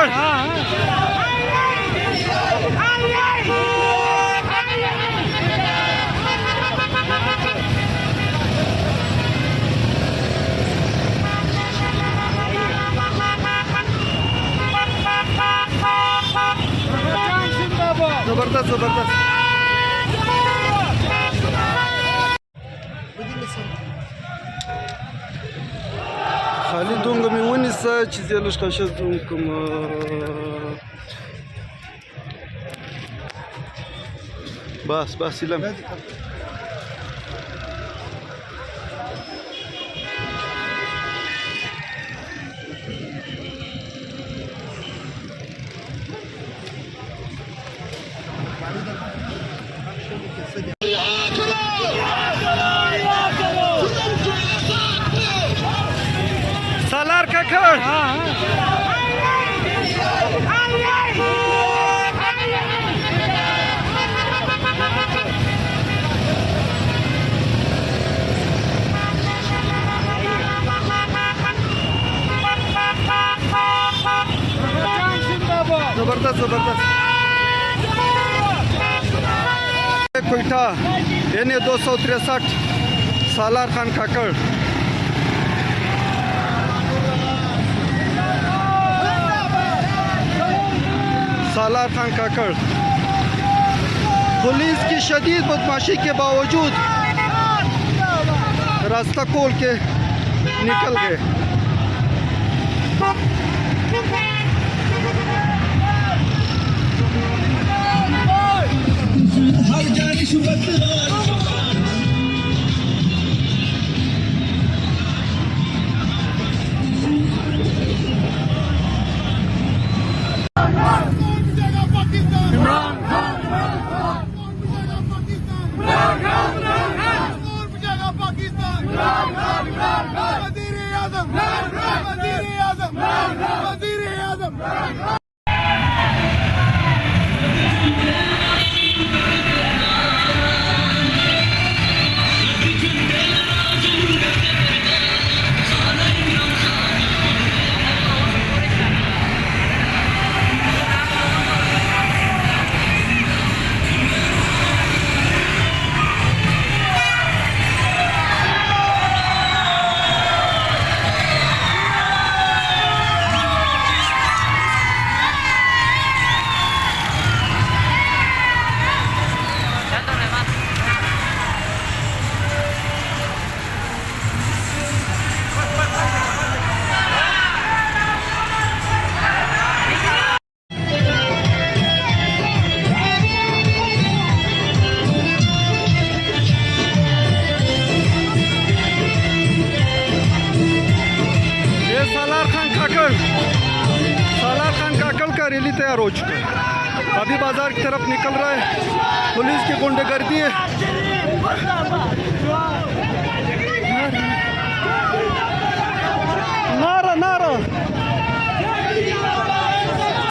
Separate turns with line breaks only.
काकड़ जबरदस्त जबरदस्त خالي دونغ من وين الساعة ديال القشاش دونكم بس سلام सालार काकड़ जबरदस्त जबरदस्त कोयटा NA 263 सालार खान काकड़ सालार खान काकड़ पुलिस की शदीद बदमाशी के बावजूद रास्ता खोल के निकल गए। सालार खान काकड़ का रैली तैयार हो चुका है। अभी बाजार की तरफ निकल रहा है। पुलिस की गुंडागर्दी है।